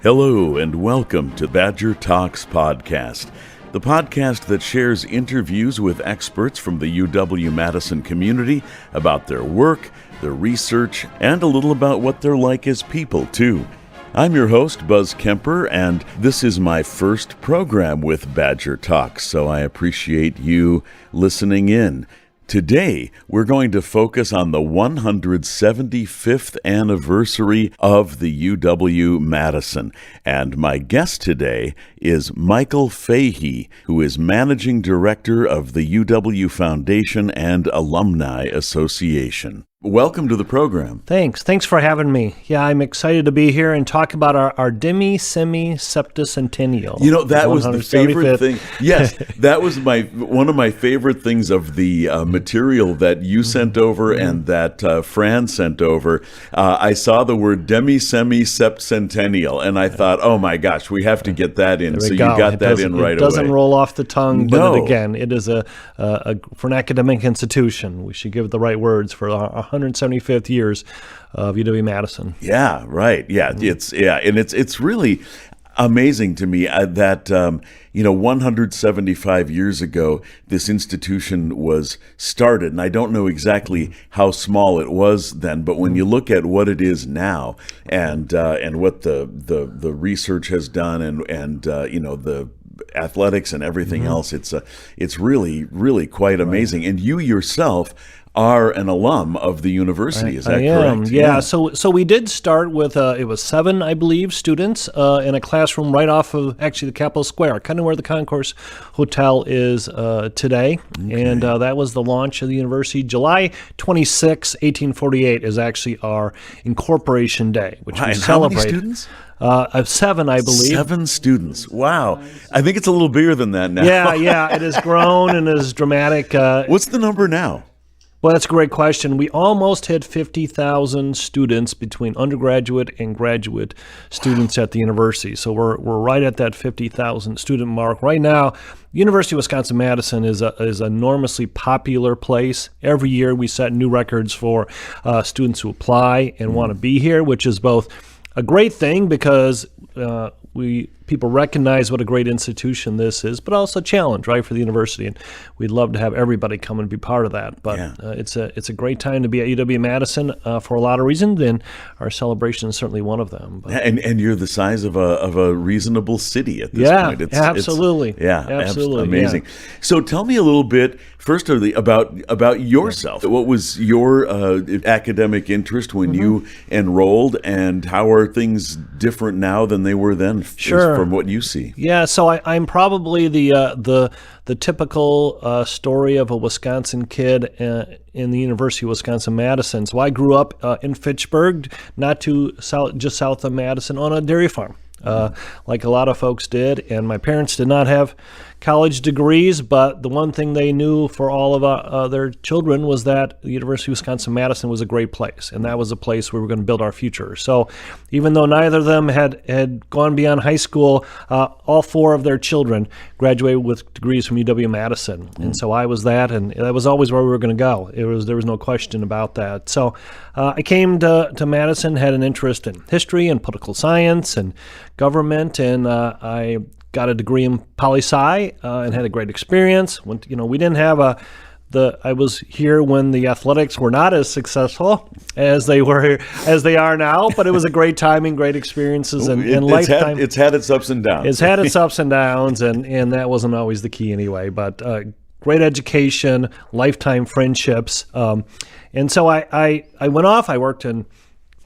Hello and welcome to Badger Talks Podcast, the podcast that shares interviews with experts from the UW-Madison community about their work, their research, and a little about what they're like as people, too. I'm your host, Buzz Kemper, and this is my first program with Badger Talks, so I appreciate you listening in. Today, we're going to focus on the 175th anniversary of the UW-Madison, and my guest today is Michael Fahey, who is Managing Director of the UW Foundation and Alumni Association. Welcome to the program. Thanks for having me. Yeah, I'm excited to be here and talk about our Demisemiseptcentennial. You know, that was the favorite thing. Yes, that was one of my favorite things of the material that you sent over and that Fran sent over. I saw the word Demisemiseptcentennial, and I thought, oh my gosh, we have to get that in. So you got that in right away. It doesn't roll off the tongue, No. But again, it is for an academic institution. We should give it the right words for our 175th years of UW-Madison. Yeah, right. Yeah, it's really amazing to me that 175 years ago this institution was started, and I don't know exactly how small it was then, but when you look at what it is now and what the research has done and the athletics and everything else, it's really quite amazing. And you yourself are an alum of the university, is that correct? Yeah. So we did start with, it was 7, I believe, students in a classroom right off of actually the Capitol Square, kind of where the Concourse Hotel is today. Okay. And that was the launch of the university. July 26, 1848 is actually our incorporation day, which we celebrate. How many students? 7, I believe. 7 students. Wow. I think it's a little bigger than that now. Yeah. It has grown and is dramatic. What's the number now? Well, that's a great question. We almost hit 50,000 students between undergraduate and graduate students at the university. So we're right at that 50,000 student mark. Right now, University of Wisconsin-Madison is an enormously popular place. Every year we set new records for students who apply and want to be here, which is both a great thing because people recognize what a great institution this is, but also a challenge, right, for the university. And we'd love to have everybody come and be part of that. But it's a great time to be at UW-Madison for a lot of reasons, and our celebration is certainly one of them. But, and you're the size of a reasonable city at this point. Absolutely. Absolutely amazing. Yeah. So tell me a little bit first about yourself. What was your academic interest when you enrolled, and how are things different now than they were then? Sure. From what you see. Yeah, so I'm probably the typical story of a Wisconsin kid in the University of Wisconsin-Madison. So I grew up in Fitchburg, not just south of Madison, on a dairy farm, like a lot of folks did. And my parents did not have college degrees, but the one thing they knew for all of their children was that the University of Wisconsin-Madison was a great place, and that was a place where we were going to build our future. So even though neither of them had gone beyond high school, all 4 of their children graduated with degrees from UW-Madison. And so I was that, and that was always where we were going to go. There was no question about that. So I came to Madison, had an interest in history and political science and government, and I got a degree in poli-sci and had a great experience. We didn't have I was here when the athletics were not as successful as they are now, but it was a great timing, great experiences, and lifetime. It's had its ups and downs. It's had its ups and downs, and that wasn't always the key anyway. But great education, lifetime friendships, and so I went off. I worked in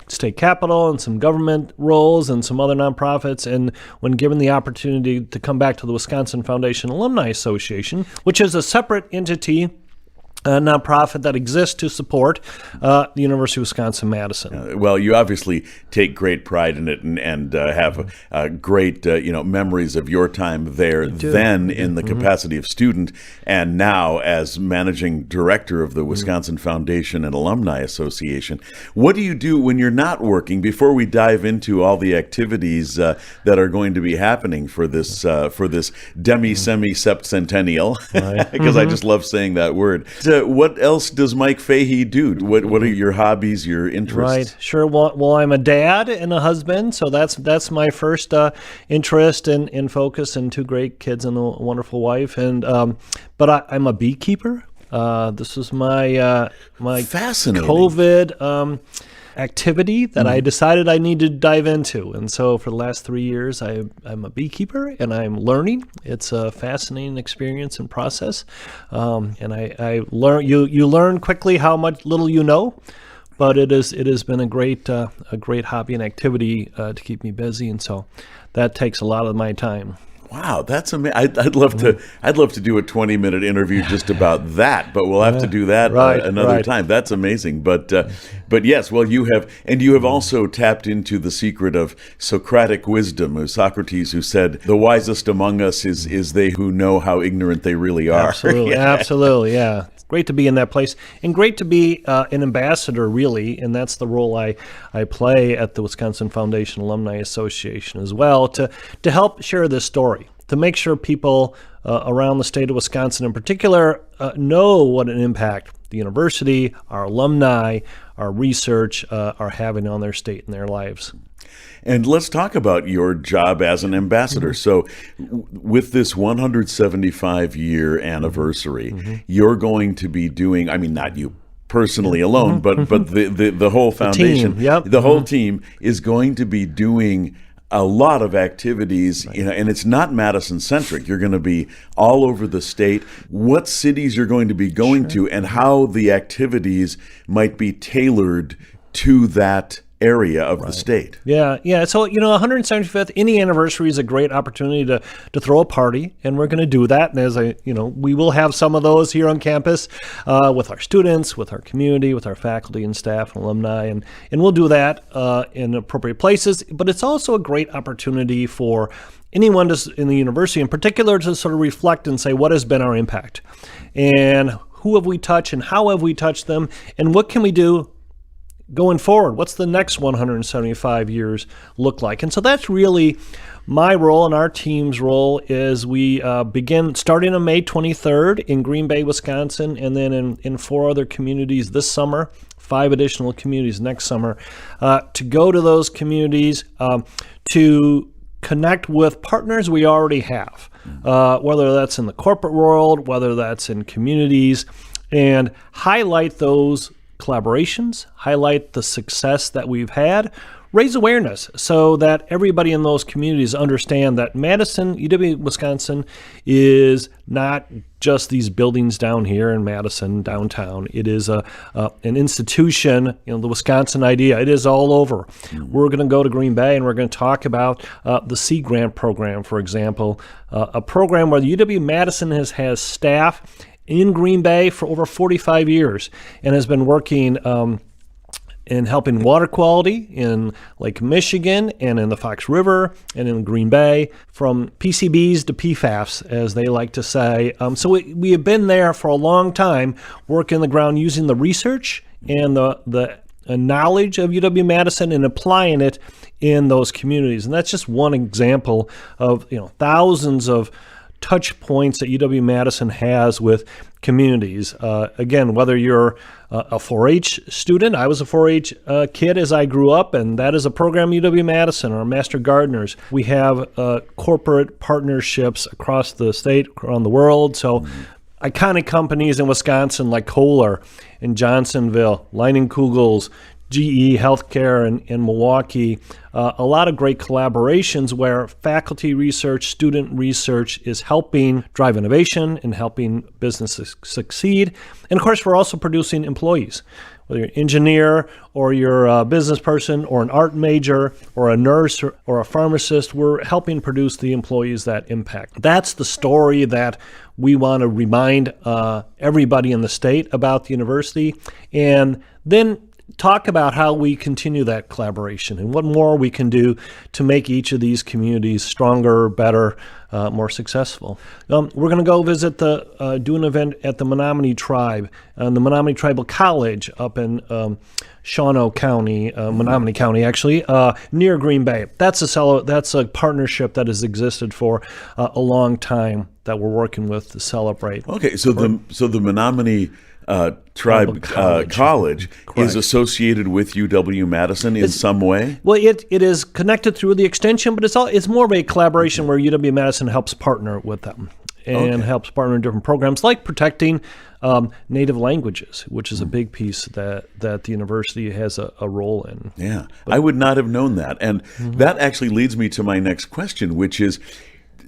state capitol and some government roles and some other nonprofits. And when given the opportunity to come back to the Wisconsin Foundation Alumni Association, which is a separate entity, a nonprofit that exists to support the University of Wisconsin-Madison. Well, you obviously take great pride in it and have great memories of your time there then in the capacity of student, and now as managing director of the Wisconsin Foundation and Alumni Association. What do you do when you're not working? Before we dive into all the activities that are going to be happening for this Demisemiseptcentennial, because I just love saying that word. what else does Mike Fahey do? What are your hobbies, your interests? Right, sure. Well, I'm a dad and a husband, so that's my first interest and focus, and two great kids and a wonderful wife. And but I'm a beekeeper. This was my Fascinating COVID activity that I decided I needed to dive into. And so for the last 3 years, I'm a beekeeper, and I'm learning. It's a fascinating experience and process. And I learn. You learn quickly how much little you know, but it has been a great hobby and activity to keep me busy. And so that takes a lot of my time. Wow, that's amazing. I'd love to do a 20-minute interview just about that, but we'll have to do that another time. That's amazing. But yes, well, you have also tapped into the secret of Socratic wisdom. It was Socrates who said, "The wisest among us is they who know how ignorant they really are." Absolutely, absolutely, yeah. It's great to be in that place, and great to be an ambassador, really, and that's the role I play at the Wisconsin Foundation Alumni Association as well, to help share this story, to make sure people around the state of Wisconsin in particular know what an impact the university, our alumni, our research are having on their state and their lives. And let's talk about your job as an ambassador. So with this 175-year anniversary, you're going to be doing, I mean, not you personally alone, but the whole foundation, the whole team is going to be doing a lot of activities, and it's not Madison-centric. You're going to be all over the state. What cities you're going to be going to, and how the activities might be tailored to that area of the state. Yeah. So, 175th, any anniversary is a great opportunity to throw a party, and we're going to do that. And as we will have some of those here on campus with our students, with our community, with our faculty and staff and alumni, and we'll do that in appropriate places. But it's also a great opportunity for anyone in the university in particular to sort of reflect and say, what has been our impact? And who have we touched, and how have we touched them? And what can we do going forward? What's the next 175 years look like? And so that's really my role and our team's role is we begin starting on May 23rd in Green Bay, Wisconsin, and then in 4 other communities this summer, 5 additional communities next summer, to go to those communities to connect with partners we already have, whether that's in the corporate world, whether that's in communities, and highlight those collaborations, highlight the success that we've had, raise awareness so that everybody in those communities understand that Madison, UW-Wisconsin is not just these buildings down here in Madison downtown. It is an institution, the Wisconsin idea. It is all over. We're going to go to Green Bay and we're going to talk about the Sea Grant program, for example, a program where the UW-Madison has staff in Green Bay for over 45 years and has been working in helping water quality in Lake Michigan and in the Fox River and in Green Bay, from PCBs to PFAS, as they like to say. So we have been there for a long time, working the ground using the research and the knowledge of UW-Madison and applying it in those communities. And that's just one example of thousands of touch points that UW-Madison has with communities. Again, whether you're a 4-H student, I was a 4-H kid as I grew up, and that is a program UW-Madison, or Master Gardeners. We have corporate partnerships across the state, around the world. So iconic companies in Wisconsin like Kohler in Johnsonville, Leinenkugels, GE Healthcare in Milwaukee, a lot of great collaborations where faculty research, student research is helping drive innovation and helping businesses succeed. And of course, we're also producing employees. Whether you're an engineer or you're a business person or an art major or a nurse or a pharmacist, we're helping produce the employees that impact. That's the story that we want to remind everybody in the state about the university, and then talk about how we continue that collaboration and what more we can do to make each of these communities stronger, better, more successful. We're going to go visit do an event at the Menominee Tribe, the Menominee Tribal College up in Shawano County, Menominee County, actually, near Green Bay. That's a partnership that has existed for a long time that we're working with to celebrate. Okay, so the Menominee Tribal College is associated with UW-Madison in some way? Well, it is connected through the extension, but it's more of a collaboration where UW-Madison helps partner with them and helps partner in different programs like protecting native languages, which is a big piece that the university has a role in. Yeah, I would not have known that. And that actually leads me to my next question, which is,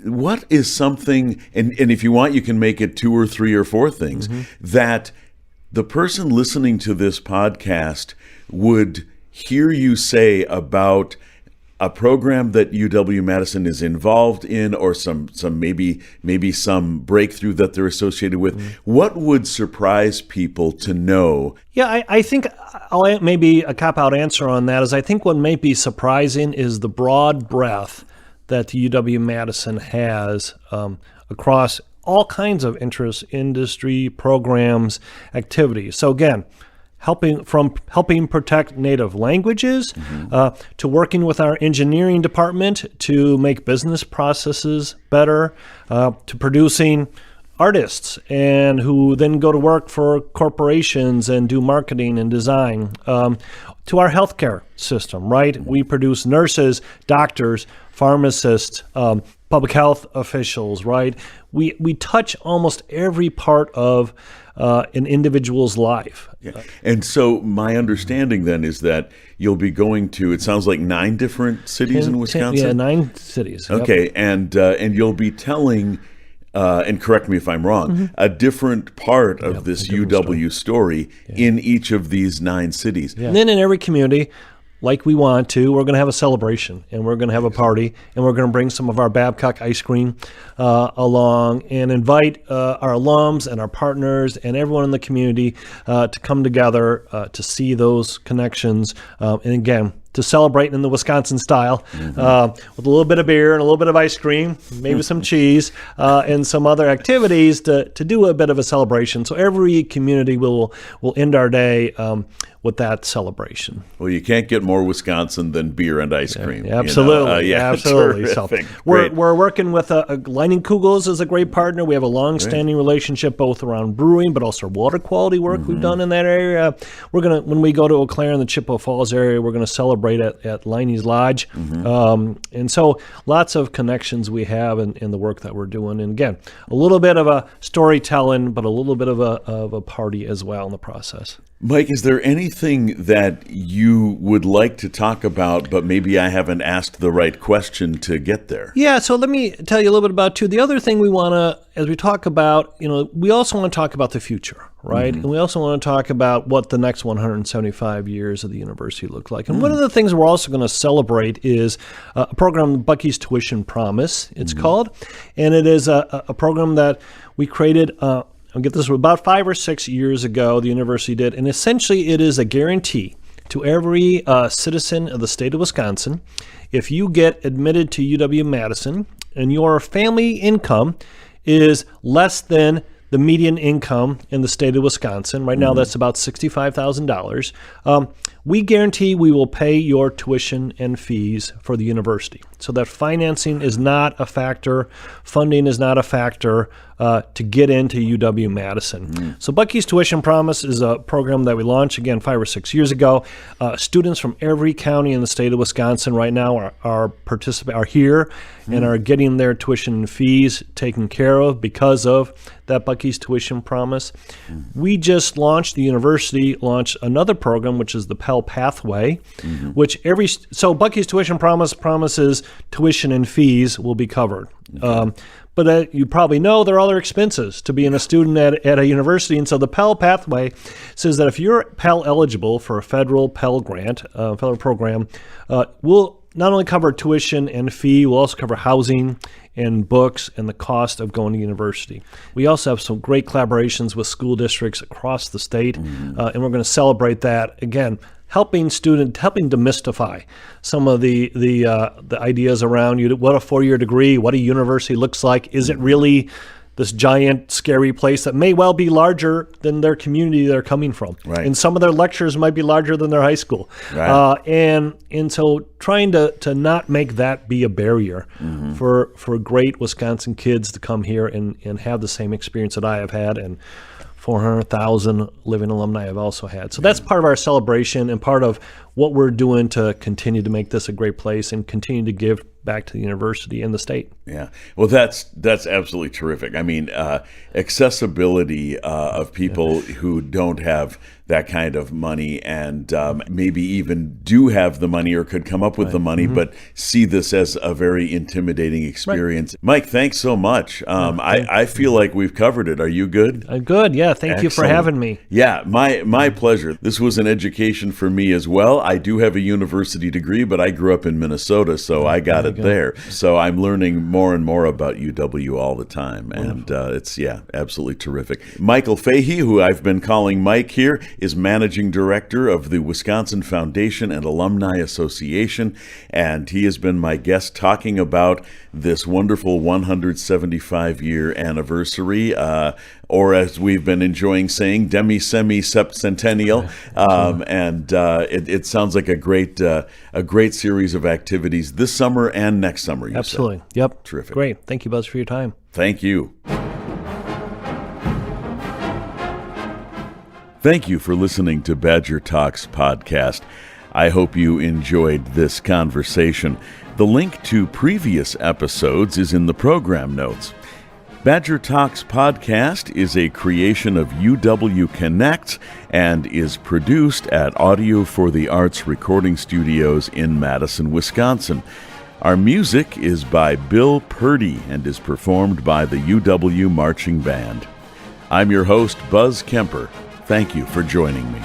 what is something, and if you want, you can make it 2 or 3 or 4 things, that the person listening to this podcast would hear you say about a program that UW-Madison is involved in, or some maybe some breakthrough that they're associated with. What would surprise people to know? Yeah, I think maybe a cop-out answer on that is I think what may be surprising is the broad breadth that the UW-Madison has across all kinds of interests, industry, programs, activities. So again, helping protect native languages, to working with our engineering department to make business processes better, to producing artists and who then go to work for corporations and do marketing and design, to our healthcare system, right? We produce nurses, doctors, pharmacists, public health officials, right? We touch almost every part of an individual's life. Yeah. And so my understanding then is that you'll be going to, it sounds like 9 different cities in Wisconsin? Yeah, 9 cities. Okay, yep. And you'll be telling, and correct me if I'm wrong, a different part of this UW story in each of these 9 cities. Yeah. And then in every community, like we want to, we're going to have a celebration, and we're going to have a party, and we're going to bring some of our Babcock ice cream along and invite our alums and our partners and everyone in the community to come together to see those connections. And again, to celebrate in the Wisconsin style, with a little bit of beer and a little bit of ice cream, maybe some cheese, and some other activities to do a bit of a celebration. So every community will end our day with that celebration. Well, you can't get more Wisconsin than beer and ice cream. Yeah, absolutely, you know? absolutely. So Terrific. we're working with Lining Kugels is a great partner. We have a long-standing relationship both around brewing, but also water quality work we've done in that area. We're gonna, when we go to Eau Claire in the Chippewa Falls area, we're gonna celebrate at Liney's Lodge, and so lots of connections we have in the work that we're doing. And again, a little bit of a storytelling, but a little bit of a party as well in the process. Mike, is there anything that you would like to talk about, but maybe I haven't asked the right question to get there? Yeah, so let me tell you a little bit about, too. The other thing we want to, as we talk about, we also want to talk about the future, right? And we also want to talk about what the next 175 years of the university look like. And one of the things we're also going to celebrate is a program, Bucky's Tuition Promise, it's called. And it is a program that we created I'll get this, about 5 or 6 years ago, the university did, and essentially it is a guarantee to every citizen of the state of Wisconsin. If you get admitted to UW-Madison and your family income is less than the median income in the state of Wisconsin, right now that's about $65,000, we guarantee we will pay your tuition and fees for the university. So that financing is not a factor, funding is not a factor to get into UW-Madison. So Bucky's Tuition Promise is a program that we launched, again, 5 or 6 years ago. Students from every county in the state of Wisconsin right now are here and are getting their tuition and fees taken care of because of that Bucky's Tuition Promise. We just launched, the university launched another program, which is the Pell Pathway, which so Bucky's Tuition Promise promises tuition and fees will be covered. But you probably know there are other expenses to being a student at a university. And so the Pell Pathway says that if you're Pell eligible for a federal Pell grant, federal program, we'll not only cover tuition and fee, we'll also cover housing and books and the cost of going to university. We also have some great collaborations with school districts across the state, and we're going to celebrate that, again, helping demystify some of the ideas around what a 4-year degree, what a university looks like. Is it really this giant, scary place that may well be larger than their community they're coming from? Right. And some of their lectures might be larger than their high school. Right. And so trying to not make that be a barrier for great Wisconsin kids to come here and have the same experience that I have had, and 400,000 living alumni have also had. So that's part of our celebration and part of what we're doing to continue to make this a great place and continue to give back to the university and the state. Yeah. Well, that's absolutely terrific. I mean, accessibility of people who don't have that kind of money and maybe even do have the money or could come up with the money, but see this as a very intimidating experience. Right. Mike, thanks so much. I feel like we've covered it. Are you good? Good. Yeah. Thank you for having me. Yeah, my pleasure. This was an education for me as well. I do have a university degree, but I grew up in Minnesota, so I got it there. So I'm learning more and more about UW all the time. And it's, absolutely terrific. Michael Fahey, who I've been calling Mike here, is Managing Director of the Wisconsin Foundation and Alumni Association, and he has been my guest talking about this wonderful 175-year anniversary, or as we've been enjoying saying, Demisemiseptcentennial. And it sounds like a great series of activities this summer and next summer. Absolutely. Yep. Terrific. Great. Thank you, Buzz, for your time. Thank you. Thank you for listening to Badger Talks podcast. I hope you enjoyed this conversation. The link to previous episodes is in the program notes. Badger Talks podcast is a creation of UW Connect and is produced at Audio for the Arts Recording Studios in Madison, Wisconsin. Our music is by Bill Purdy and is performed by the UW Marching Band. I'm your host, Buzz Kemper. Thank you for joining me.